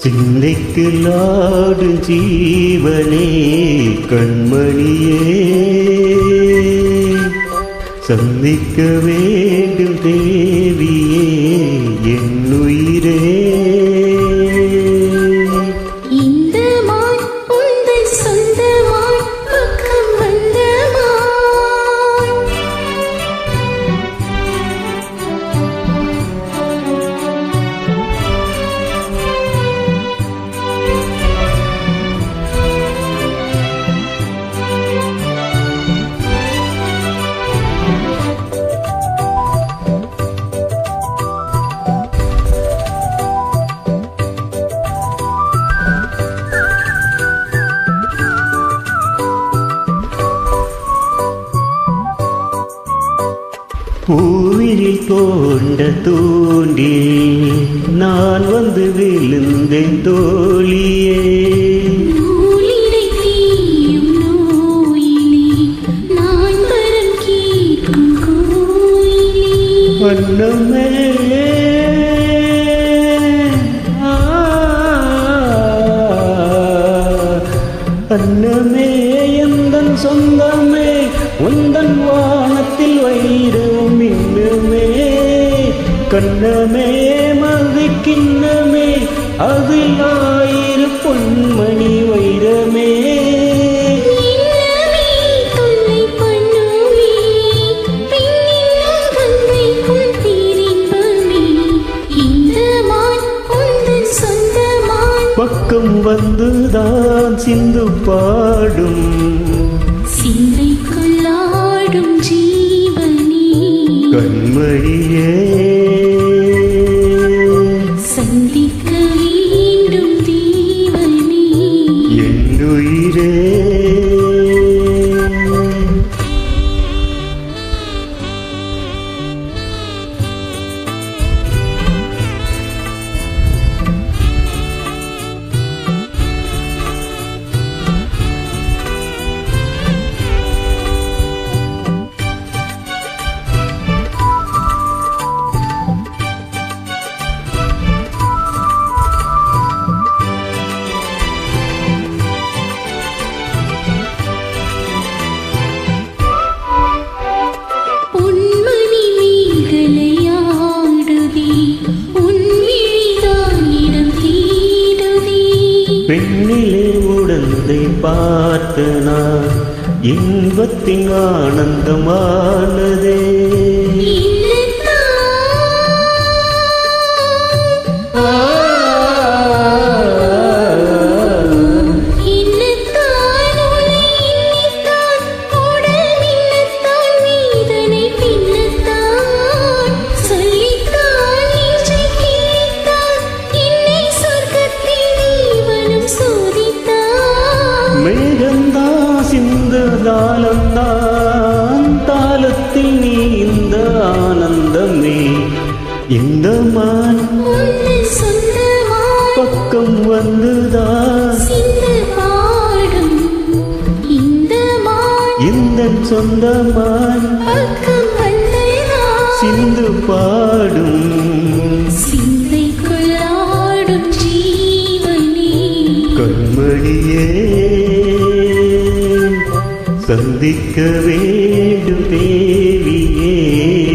சிந்தைக்கு நாடு ஜீவனே கண்மணியே சந்திக்க வேண்டும் தேவியே என்னுயிரே பூவினில் தோண்ட தோண்டி நான் வந்து விழுந்தேன் தோழியே அன்னமே அன்னமே எந்தன் சொந்தமே உந்தன் வானத்தில் வைரம் இன்னுமே கண்ணமே மதிக்கிண்ணமே அதில் ஆயிரம் பொன்மணி வைரமே பக்கம் வந்துதான் சிந்து பாடும் சிந்தைக்குள்ளாடும் ஜீவனே கண்மணியே சந்திக்க வேண்டும் தீவனே என்னுயிரே பெண்ணிலே உடந்தை பார்த்து நான் இன்பத்தின் ஆனந்தமானதே தாளத்தில் நீ இந்த ஆனந்தமே இந்த மான் பக்கம் வந்துதான் இந்த சொந்தமான் சிந்து பாடும் சிந்தைக்குள்ளாடும் ஜீவனே கண்மணியே சந்திக்க வேண்டும் தேவியே